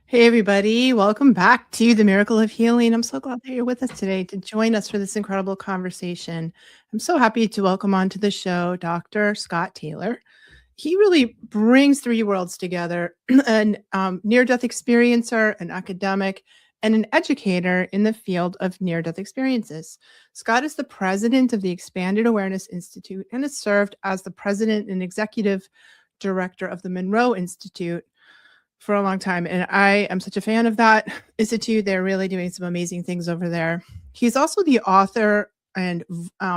Hey, everybody. Welcome back to the Miracle of Healing. I'm so glad that you're with us today to join us for this incredible conversation. I'm so happy to welcome onto the show Dr. Scott Taylor. He really brings three worlds together an near death experiencer, an academic, and an educator in the field of near death experiences. Scott is the president of the Expanded Awareness Institute and has served as the president and executive director of the Monroe Institute for a long time. And I am such a fan of that institute. They're really doing some amazing things over there. He's also the author and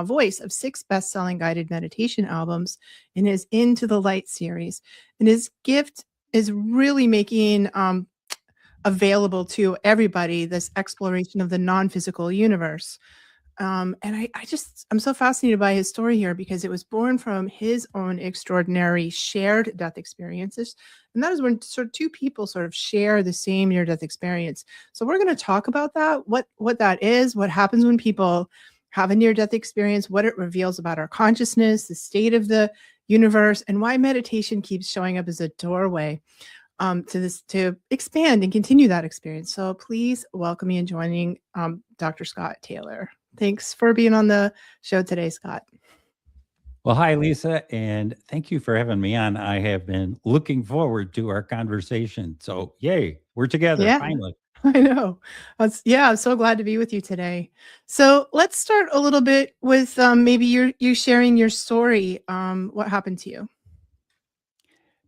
voice of 6 best-selling guided meditation albums in his Into the Light series. And his gift is really making available to everybody this exploration of the non-physical universe. I'm so fascinated by his story here because it was born from his own extraordinary shared death experiences. And that is when sort of two people sort of share the same near death experience. So we're going to talk about that, what that is, what happens when people have a near death experience, what it reveals about our consciousness, the state of the universe, and why meditation keeps showing up as a doorway to expand and continue that experience. So please welcome me and joining Dr. Scott Taylor. Thanks for being on the show today, Scott. Well, hi, Lisa, and thank you for having me on. I have been looking forward to our conversation. So, yay, we're together Yeah, finally. I know. I'm so glad to be with you today. So let's start a little bit with maybe you sharing your story. What happened to you?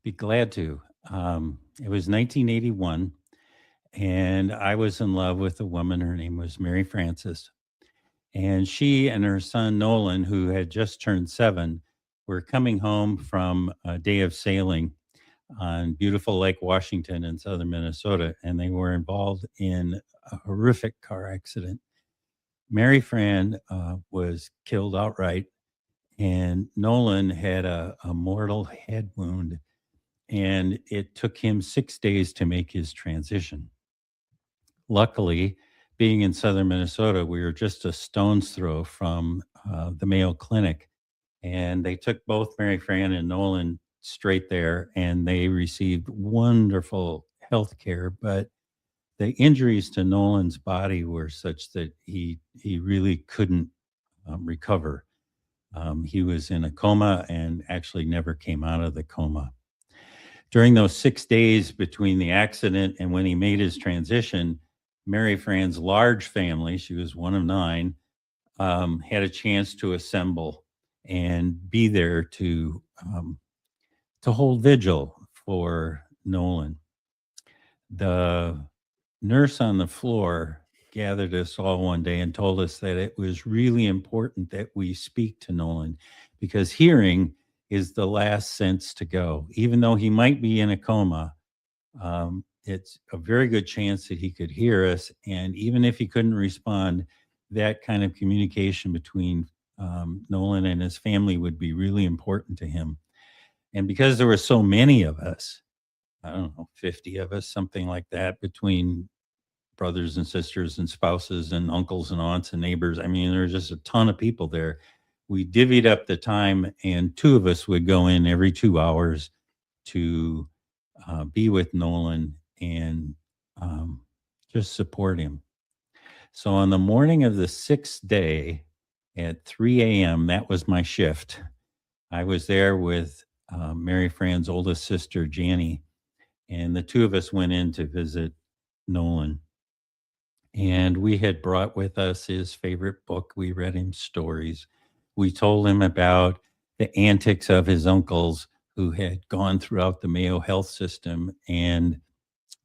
Be glad to. It was 1981, and I was in love with a woman. Her name was Mary Frances. And she and her son, Nolan, who had just turned 7, were coming home from a day of sailing on beautiful Lake Washington in southern Minnesota, and they were involved in a horrific car accident. Mary Fran was killed outright, and Nolan had a mortal head wound, and it took him 6 days to make his transition. Luckily, being in southern Minnesota, we were just a stone's throw from the Mayo Clinic, and they took both Mary Fran and Nolan straight there, and they received wonderful health care. But the injuries to Nolan's body were such that he really couldn't recover. He was in a coma and actually never came out of the coma. During those 6 days between the accident and when he made his transition, Mary Fran's large family, she was one of 9, had a chance to assemble and be there to hold vigil for Nolan. The nurse on the floor gathered us all one day and told us that it was really important that we speak to Nolan because hearing is the last sense to go. Even though he might be in a coma, it's a very good chance that he could hear us. And even if he couldn't respond, that kind of communication between Nolan and his family would be really important to him. And because there were so many of us, I don't know, 50 of us, something like that, between brothers and sisters and spouses and uncles and aunts and neighbors. I mean, there's just a ton of people there. We divvied up the time, and 2 of us would go in every 2 hours to be with Nolan and just support him. So on the morning of the 6th day at 3 a.m., that was my shift. I was there with Mary Fran's oldest sister, Janie, and the 2 of us went in to visit Nolan. And we had brought with us his favorite book. We read him stories. We told him about the antics of his uncles who had gone throughout the Mayo health system and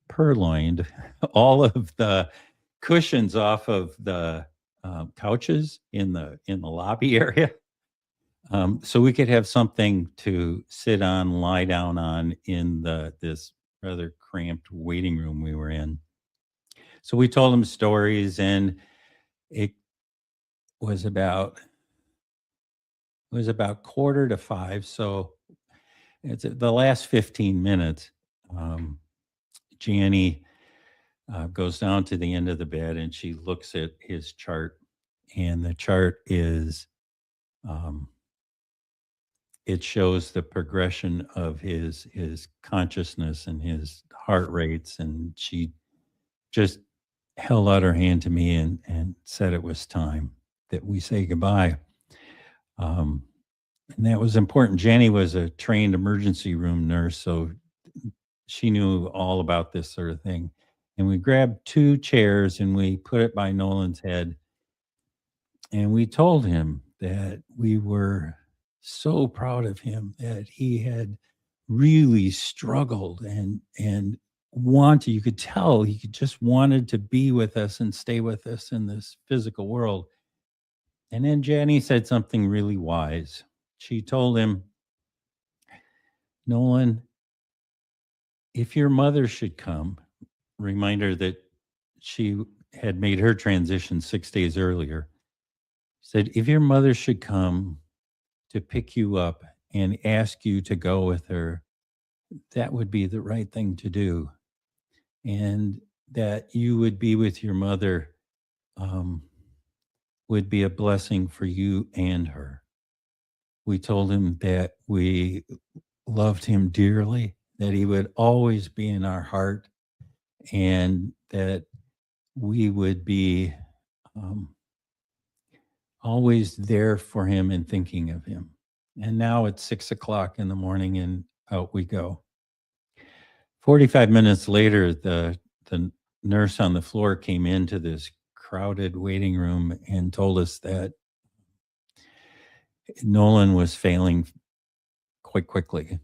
purloined all of the cushions off of the couches in the lobby area, so we could have something to sit on, lie down on in this rather cramped waiting room we were in. So we told him stories, and it was about 4:45. So it's the last 15 minutes. Janie goes down to the end of the bed and she looks at his chart, and the chart is it shows the progression of his consciousness and his heart rates, and she just held out her hand to me and said it was time that we say goodbye. Um, and that was important. Jenny was a trained emergency room nurse, so she knew all about this sort of thing. And we grabbed 2 chairs and we put it by Nolan's head, and we told him that we were so proud of him, that he had really struggled and wanted, you could tell he just wanted to be with us and stay with us in this physical world. And then Jenny said something really wise. She told him, Nolan, if your mother should come, reminder that she had made her transition 6 days earlier, said, if your mother should come to pick you up and ask you to go with her, that would be the right thing to do. And that you would be with your mother um, would be a blessing for you and her. We told him that we loved him dearly, that he would always be in our heart, and that we would be um, always there for him and thinking of him. And now it's 6 o'clock in the morning and out we go. 45 minutes later, the nurse on the floor came into this crowded waiting room and told us that Nolan was failing quite quickly.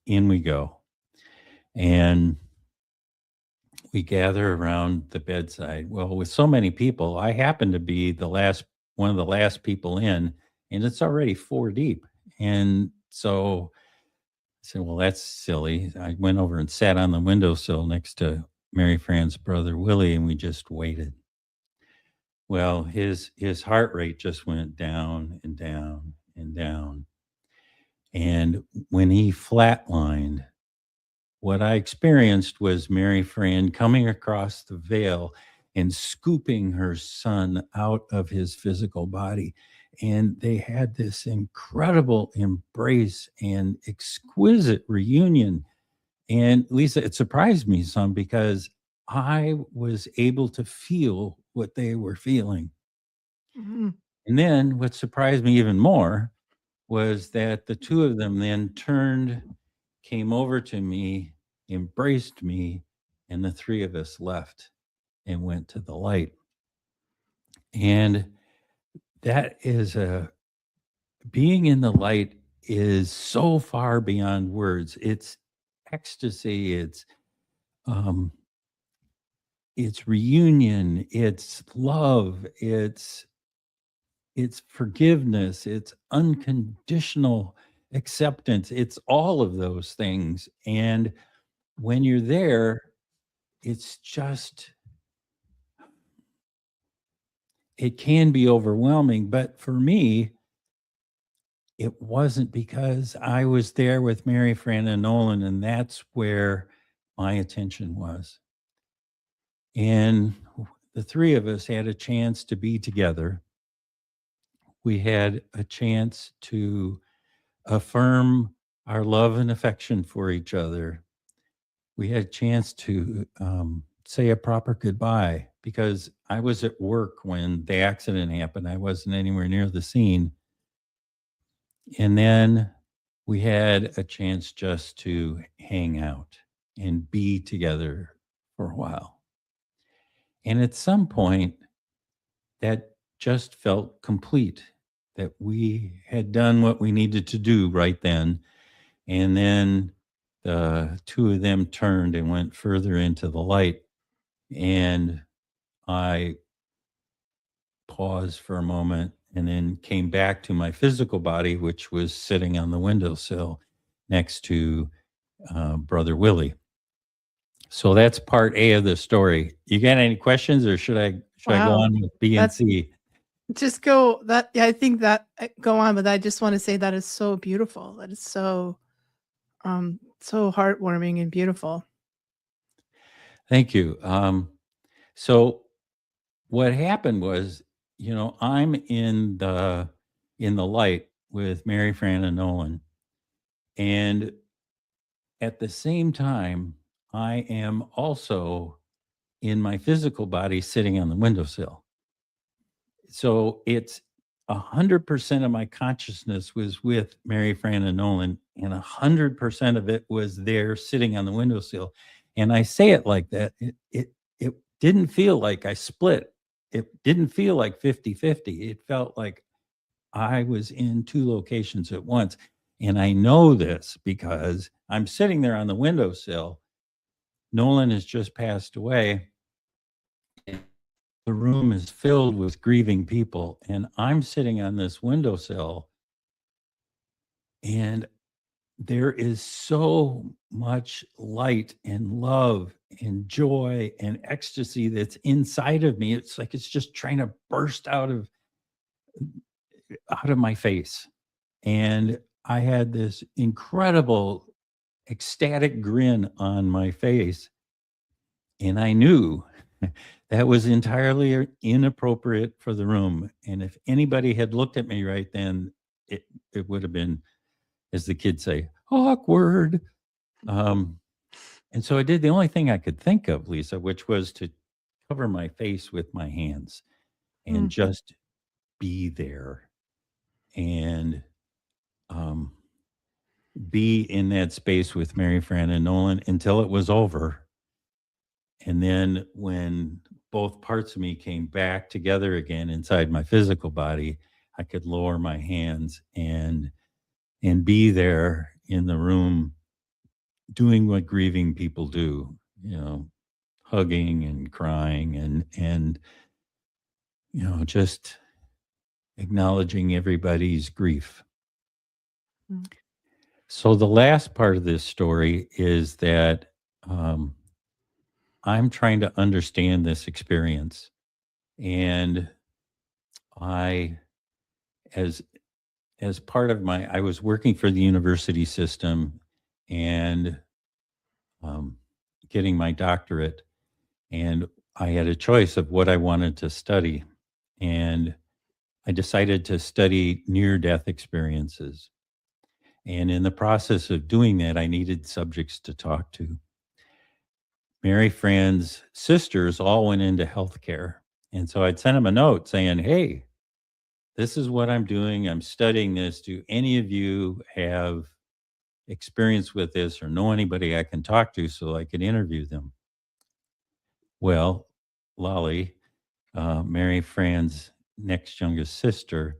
In we go. And we gather around the bedside. Well, with so many people, I happen to be one of the last people in, and it's already 4 deep. And so I said, well, that's silly. I went over and sat on the windowsill next to Mary Fran's brother, Willie, and we just waited. Well, his heart rate just went down and down and down. And when he flatlined, what I experienced was Mary Fran coming across the veil and scooping her son out of his physical body. And they had this incredible embrace and exquisite reunion. And Lisa, it surprised me some because I was able to feel what they were feeling. Mhm. And then what surprised me even more was that the 2 of them then turned, came over to me, embraced me, and the 3 of us left and went to the light. And that is being in the light is so far beyond words. It's ecstasy, um it's reunion, it's love, it's forgiveness, it's unconditional acceptance, it's all of those things. And when you're there, it's just, it can be overwhelming. But for me, it wasn't, because I was there with Mary Fran and Nolan, and that's where my attention was. And the 3 of us had a chance to be together. We had a chance to affirm our love and affection for each other. We had a chance to say a proper goodbye, because I was at work when the accident happened. I wasn't anywhere near the scene. And then we had a chance just to hang out and be together for a while. And at some point, that just felt complete, that we had done what we needed to do right then. And then the 2 of them turned and went further into the light. And I paused for a moment and then came back to my physical body, which was sitting on the windowsill next to Brother Willie. So that's part A of the story. You got any questions, or should I go Wow. on with B and That C? just go that yeah, I think that go on, but I just wanna say that is so beautiful. That is so, so heartwarming and beautiful. Thank you. So what happened was, I'm in the light, with Mary Fran and Nolan. And at the same time, I am also in my physical body sitting on the windowsill. So it's 100% of my consciousness was with Mary Fran and Nolan, and 100% of it was there sitting on the windowsill. And I say it like that. It didn't feel like I split. It didn't feel like 50-50. It felt like I was in two locations at once. And I know this because I'm sitting there on the windowsill. Nolan has just passed away. The room is filled with grieving people, and I'm sitting on this windowsill, and there is so much light and love and joy and ecstasy that's inside of me. It's like it's just trying to burst out of my face. And I had this incredible ecstatic grin on my face, and I knew that was entirely inappropriate for the room. And if anybody had looked at me right then, it would have been, as the kids say, awkward. And so I did the only thing I could think of, Lisa, which was to cover my face with my hands and just be there and be in that space with Mary Fran and Nolan until it was over. And then when both parts of me came back together again inside my physical body, I could lower my hands and be there in the room doing what grieving people do, hugging and crying and just acknowledging everybody's grief. So the last part of this story is that I'm trying to understand this experience. And I, as part of I was working for the university system and getting my doctorate, and I had a choice of what I wanted to study. And I decided to study near-death experiences. And in the process of doing that, I needed subjects to talk to. Mary Fran's sisters all went into healthcare. And so I'd send them a note saying, hey, this is what I'm doing. I'm studying this. Do any of you have experience with this or know anybody I can talk to so I can interview them? Well, Lolly, Mary Fran's next youngest sister,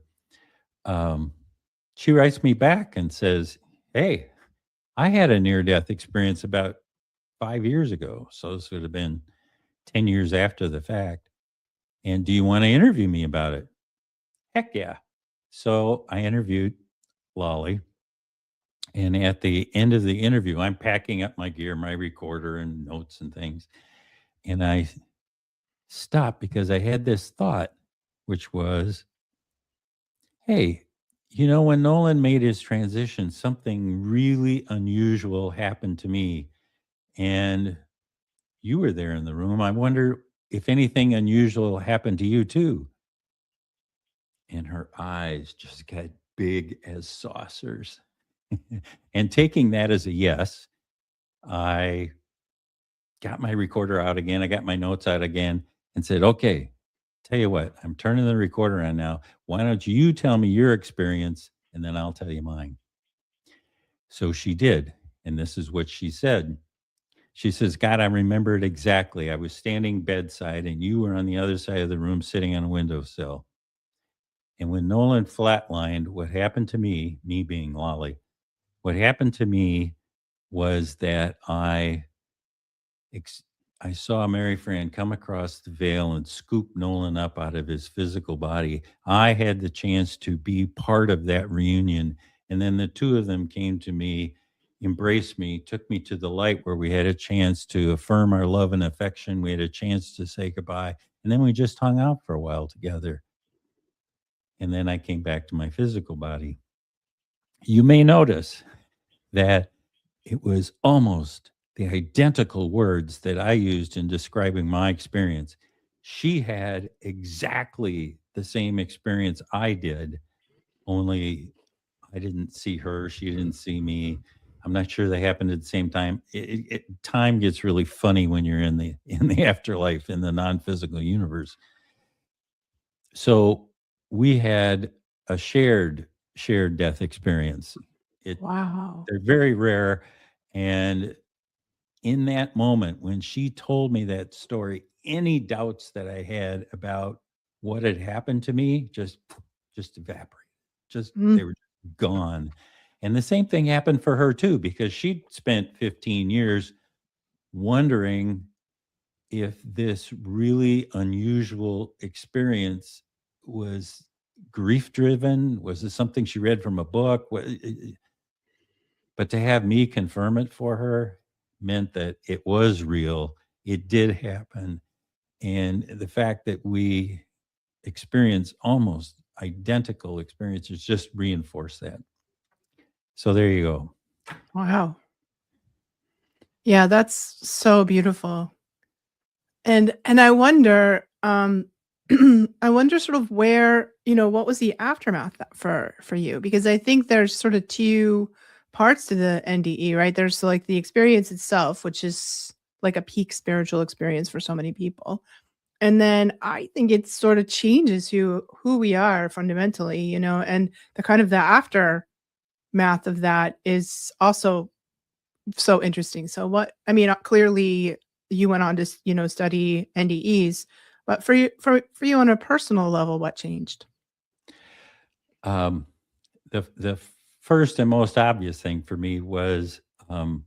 she writes me back and says, hey, I had a near-death experience about 5 years ago. So this would have been 10 years after the fact. And do you want to interview me about it? Heck yeah. So I interviewed Lolly. And at the end of the interview, I'm packing up my gear, my recorder and notes and things. And I stopped because I had this thought, which was, hey, when Nolan made his transition, something really unusual happened to me. And you were there in the room. I wonder if anything unusual happened to you too. And her eyes just got big as saucers. And taking that as a yes, I got my recorder out again. I got my notes out again and said, okay, tell you what, I'm turning the recorder on now. Why don't you tell me your experience and then I'll tell you mine? So she did. And this is what she said. She says, God, I remember it exactly. I was standing bedside and you were on the other side of the room sitting on a windowsill. And when Nolan flatlined, what happened to me being Lolly, what happened to me was that I saw Mary Fran come across the veil and scoop Nolan up out of his physical body. I had the chance to be part of that reunion. And then the two of them came to me, embraced me, took me to the light where we had a chance to affirm our love and affection. We had a chance to say goodbye. And then we just hung out for a while together. And then I came back to my physical body. You may notice that it was almost the identical words that I used in describing my experience. She had exactly the same experience I did, only I didn't see her. She didn't see me. I'm not sure they happened at the same time. Time gets really funny when you're in the afterlife, in the non-physical universe. So we had a shared death experience. It Wow. They're very rare, and in that moment when she told me that story, any doubts that I had about what had happened to me just evaporated. Just Mm. they were gone. And the same thing happened for her too, because she'd spent 15 years wondering if this really unusual experience was grief driven. Was this something she read from a book? But to have me confirm it for her meant that it was real. It did happen. And the fact that we experience almost identical experiences just reinforced that. So there you go. Wow. Yeah, that's so beautiful. And I wonder, I wonder sort of where, what was the aftermath for you? Because I think there's sort of 2 parts to the NDE, right? There's like the experience itself, which is like a peak spiritual experience for so many people. And then I think it sort of changes who we are fundamentally, and the kind of the aftermath of that is also so interesting. So clearly you went on to, study NDEs, but for you on a personal level, what changed? Um, the first and most obvious thing for me was um,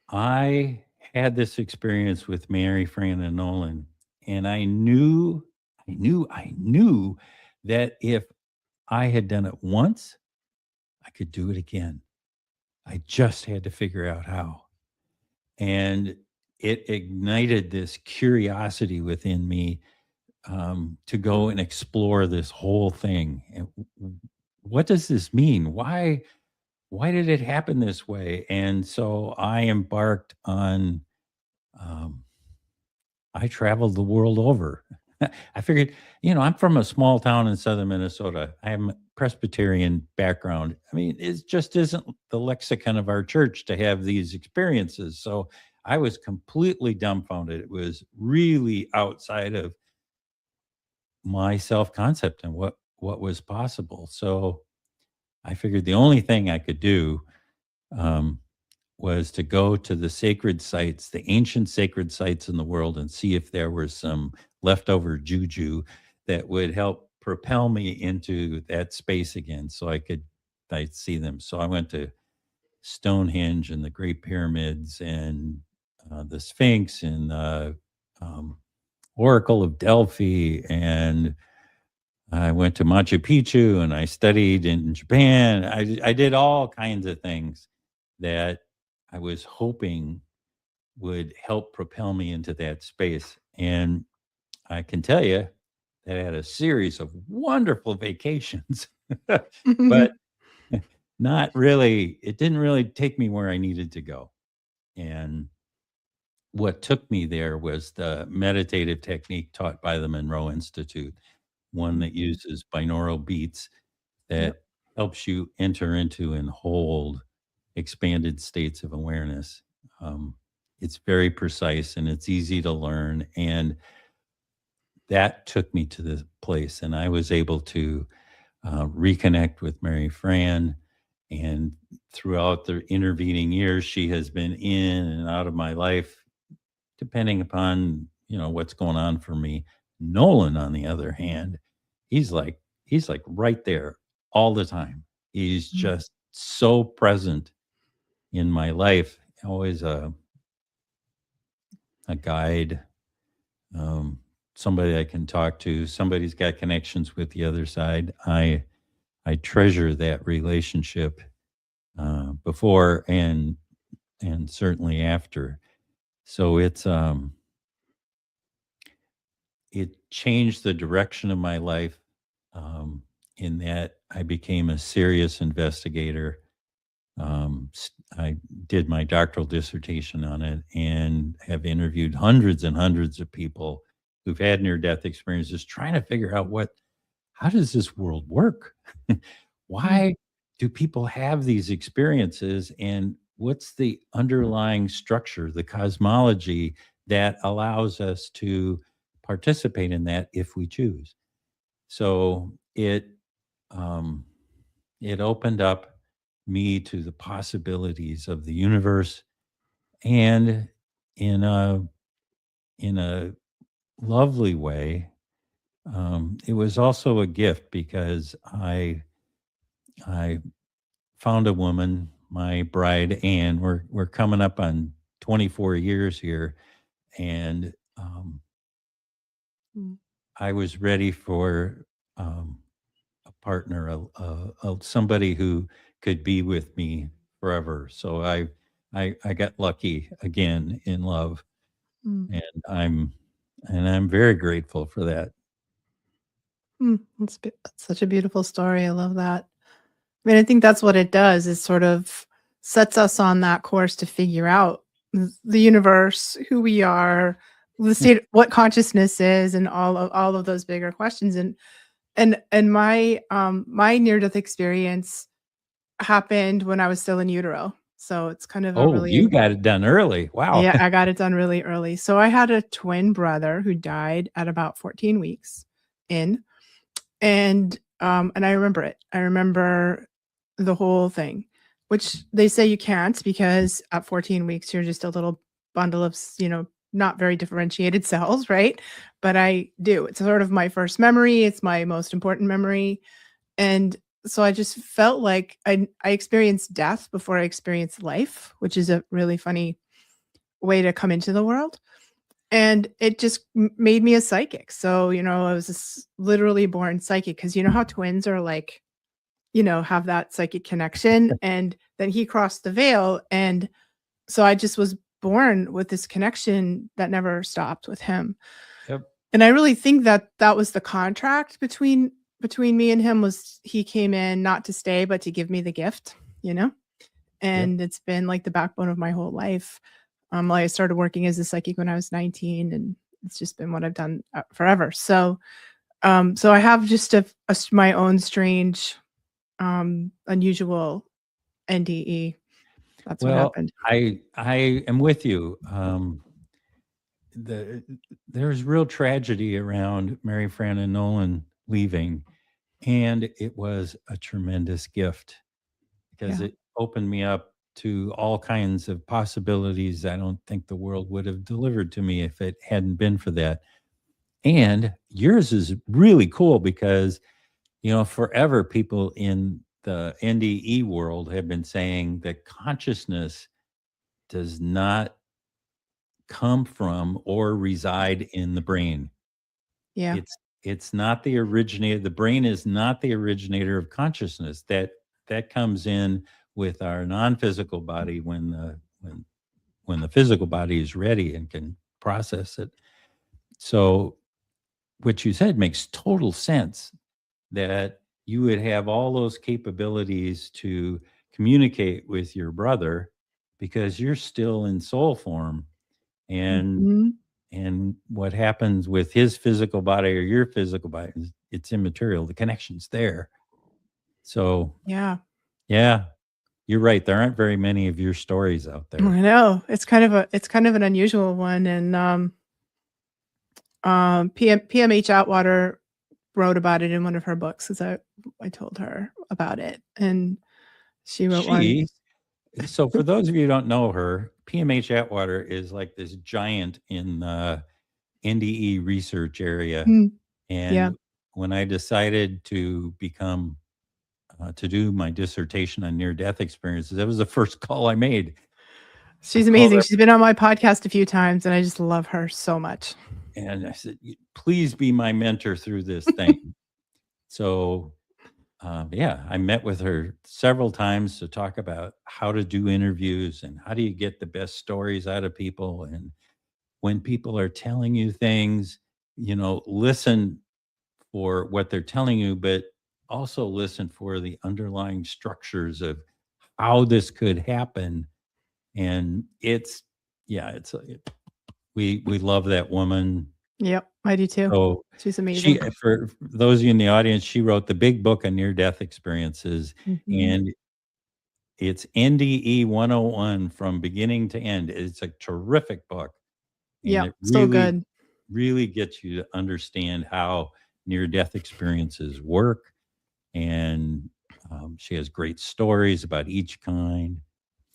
I had this experience with Mary Fran and Nolan, and I knew that if I had done it once, I could do it again. I just had to figure out how. And it ignited this curiosity within me, to go and explore this whole thing. And what does this mean? Why did it happen this way? And so I embarked on. Um, I traveled the world over. I figured, I'm from a small town in southern Minnesota. I have a Presbyterian background. I mean, it just isn't the lexicon of our church to have these experiences. So I was completely dumbfounded. It was really outside of my self concept and what was possible. So I figured the only thing I could do, um, was to go to the sacred sites, the ancient sacred sites in the world, and see if there was some leftover juju that would help propel me into that space again so I'd see them. So I went to Stonehenge and the Great Pyramids and the Sphinx and um, Oracle of Delphi, and I went to Machu Picchu and I studied in Japan. I did all kinds of things that I was hoping would help propel me into that space. And I can tell you that I had a series of wonderful vacations, but not really, it didn't really take me where I needed to go. And what took me there was the meditative technique taught by the Monroe Institute, one that Mhm. uses binaural beats Yep. that helps you enter into and hold expanded states of awareness. Um, it's very precise and it's easy to learn. And that took me to this place. And I was able to reconnect with Mary Fran. And throughout the intervening years, she has been in and out of my life, depending upon, what's going on for me. Nolan, on the other hand, he's like he's like right there all the time. He's Mm. just so present in my life, always a guide, um, somebody I can talk to, somebody's got connections with the other side. I treasure that relationship, before and certainly after. So it changed the direction of my life, in that I became a serious investigator. I did my doctoral dissertation on it and have interviewed hundreds and hundreds of people who've had near death experiences, trying to figure out how does this world work? Mm, why do people have these experiences, and what's the underlying structure, the cosmology that allows us to participate in that if we choose? So um, it opened up me to the possibilities of the universe, and in a lovely way, it was also a gift because I found a woman, my bride Anne. We're coming up on 24 years here, and mm, I was ready for um, a partner, somebody who could be with me forever. So I got lucky again in love, mm, and I'm very grateful for that. that's such a beautiful story. I love that. I mean, I think that's what it does, is sort of sets us on that course to figure out the universe, who we are, the state, what consciousness is, and all of those bigger questions. And my near death experience happened when I was still in utero. So it's kind of a Oh, you really, got it done early. Wow. yeah, I got it done really early. So I had a twin brother who died at about 14 weeks in. And I remember it. I remember the whole thing, which they say you can't, because at 14 weeks, you're just a little bundle of, not very differentiated cells, right? But I do. It's sort of my first memory. It's my most important memory. And so I just felt like I experienced death before I experienced life, which is a really funny way to come into the world. And it just made me a psychic. So, I was literally born psychic, because you know how twins are like, have that psychic connection. And then he crossed the veil. And so I just was born with this connection that never stopped with him. Yep. And I really think that that was the contract between me and him, was he came in not to stay, but to give me the gift, you know? Yep. And it's been like the backbone of my whole life. I started working as a psychic when I was 19, and it's just been what I've done forever. So I have just my own strange, unusual NDE. That's what Well, happened. I am with you. The There's real tragedy around Mary Fran and Nolan leaving, and it was a tremendous gift because Yeah. it opened me up to all kinds of possibilities I don't think the world would have delivered to me if it hadn't been for that. And yours is really cool because, forever people in the NDE world have been saying that consciousness does not come from or reside in the brain. Yeah. It's not the originator. The brain is not the originator of consciousness. That comes in with our non-physical body when the physical body is ready and can process it. So what you said makes total sense, that you would have all those capabilities to communicate with your brother because you're still in soul form, and Mhm. what happens with his physical body or your physical body, it's immaterial. The connection's there. So Yeah. yeah, you're right. There aren't very many of your stories out there. I know. It's kind of an unusual one. And PMH Atwater wrote about it in one of her books, 'cause I told her about it, and she wrote one. She So for those of you who don't know her, PMH Atwater is like this giant in the NDE research area. Mm, yeah. And when I decided to do my dissertation on near death experiences, that was the first call I made. I She's called amazing. her She's been on my podcast a few times, and I just love her so much. and I said, Please be my mentor through this thing." So, yeah, I met with her several times to talk about how to do interviews and how do you get the best stories out of people. And when people are telling you things, listen for what they're telling you, but also listen for the underlying structures of how this could happen. And yeah, we love that woman. Yep, I do too. So She's amazing. she, for those of you in the audience, she wrote the big book on near-death experiences, Mhm. and it's NDE 101 from beginning to end. It's a terrific book, and Yep, it so really, good. really gets you to understand how near-death experiences work, and, she has great stories about each kind.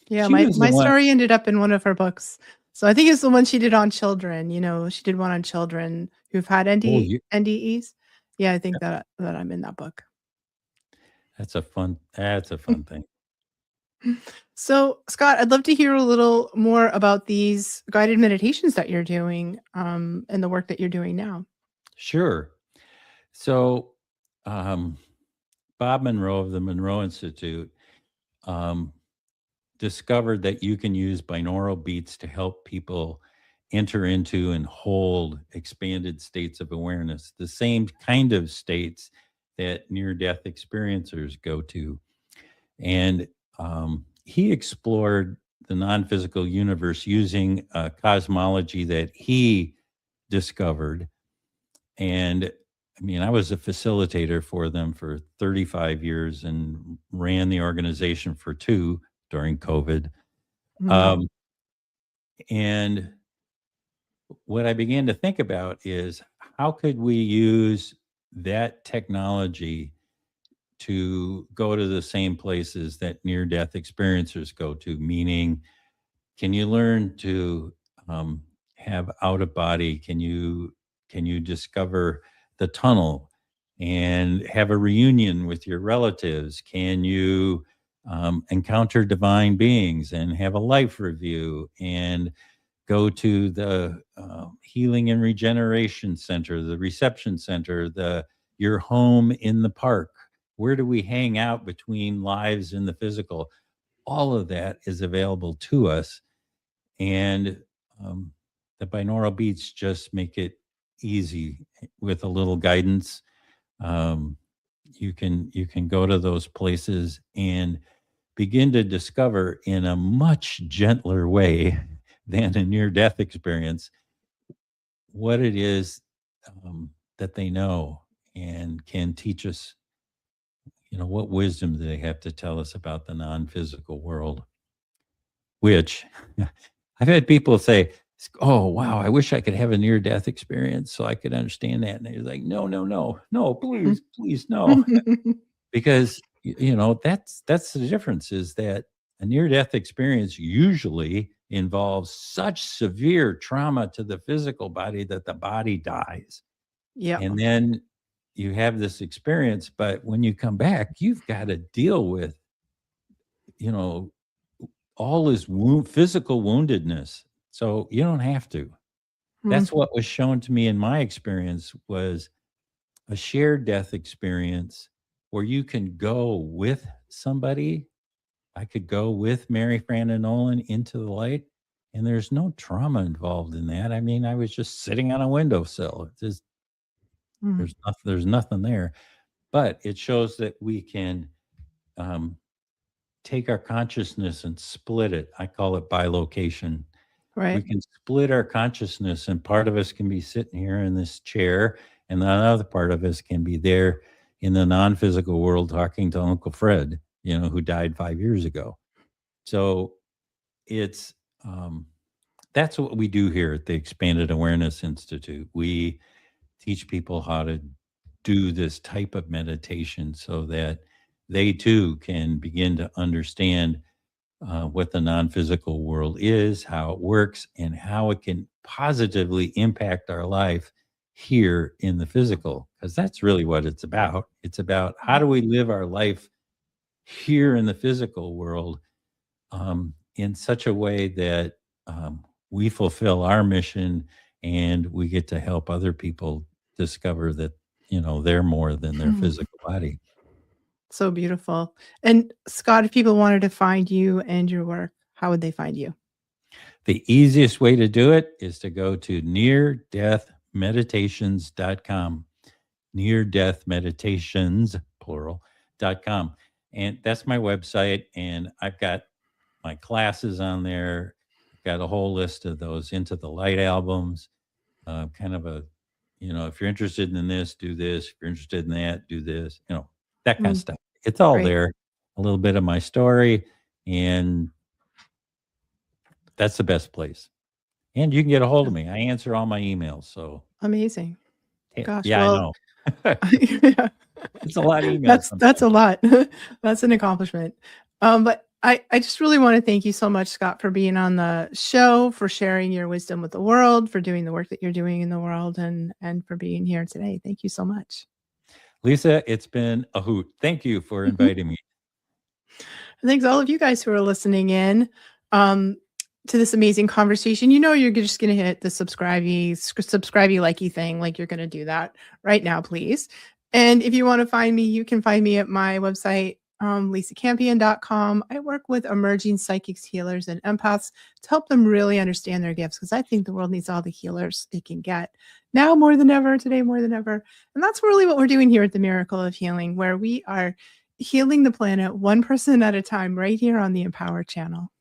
Yeah, She my was the my one. story ended up in one of her books. So I think it's the one she did on children, she did one on children who've had Oh, you NDEs. Yeah, I think that I'm in that book. that's a fun thing. So, Scott, I'd love to hear a little more about these guided meditations that you're doing, and the work that you're doing now. Sure. So, um, Bob Monroe of the Monroe Institute, um, discovered that you can use binaural beats to help people enter into and hold expanded states of awareness, the same kind of states that near death experiencers go to. And he explored the non physical universe using a cosmology that he discovered. And I mean, I was a facilitator for them for 35 years and ran the organization for two during COVID. Mm, Um, and what I began to think about is how could we use that technology to go to the same places that near death experiencers go to? Meaning, can you learn to um, have out of body? Can you discover the tunnel and have a reunion with your relatives? Can you encounter divine beings and have a life review and go to the healing and regeneration center, the reception center, the your home in the park? Where do we hang out between lives in the physical? All of that is available to us, and um, the binaural beats just make it easy with a little guidance. Um, you can go to those places and begin to discover in a much gentler way than a near death experience what it is that they know and can teach us. What wisdom do they have to tell us about the non-physical world, which I've had people say, "Oh, wow, I wish I could have a near death experience so I could understand that." And they're like, "No, no, no, no, mm. please, please, no." Because that's the difference, is that a near death experience usually involves such severe trauma to the physical body that the body dies. Yeah, And then you have this experience, but when you come back, you've got to deal with, you know, all this physical woundedness. So you don't have to. mm, That's what was shown to me in my experience, was a shared death experience where you can go with somebody. I could go with Mary Fran and Nolan into the light, and there's no trauma involved in that. I mean, I was just sitting on a windowsill. It's just, mm. there's nothing there. But it shows that we can um, take our consciousness and split it. I call it bilocation. We Right. can split our consciousness, and part of us can be sitting here in this chair, and the other part of us can be there in the non-physical world talking to Uncle Fred, who died 5 years ago. So it's that's what we do here at the Expanded Awareness Institute. We teach people how to do this type of meditation so that they too can begin to understand what the non physical world is, how it works, and how it can positively impact our life here in the physical. Because that's really what it's about. It's about how do we live our life here in the physical world in such a way that we fulfill our mission and we get to help other people discover that, they're more than their Mm. physical body. So beautiful. And Scott, if people wanted to find you and your work, how would they find you? The easiest way to do it is to go to near-death-meditations.com, near-death-meditations, plural.com. And that's my website. And I've got my classes on there. I've got a whole list of those Into the Light albums, kind of a if you're interested in this, do this. If you're interested in that, do this, that kind of Mm, stuff. It's all great. there, a little bit of my story, and that's the best place. And you can get a hold Yeah, of me. I answer all my emails. So, amazing. Gosh, yeah, I well, know. yeah. It's a lot of emails That's sometimes. a lot. That's an accomplishment. But I just really wanna thank you so much, Scott, for being on the show, for sharing your wisdom with the world, for doing the work that you're doing in the world, and for being here today. Thank you so much. Lisa, it's been a hoot. Thank you for Mhm. inviting me. Thanks all of you guys who are listening in, um, to this amazing conversation. You know you're just gonna hit the subscribey, likey thing, like, you're gonna do that right now, please. And if you wanna find me, you can find me at my website, lisacampion.com. I work with emerging psychics, healers, and empaths to help them really understand their gifts, because I think the world needs all the healers it can get, now more than ever, today more than ever. And that's really what we're doing here at the Miracle of Healing, where we are healing the planet one person at a time right here on the Empower channel.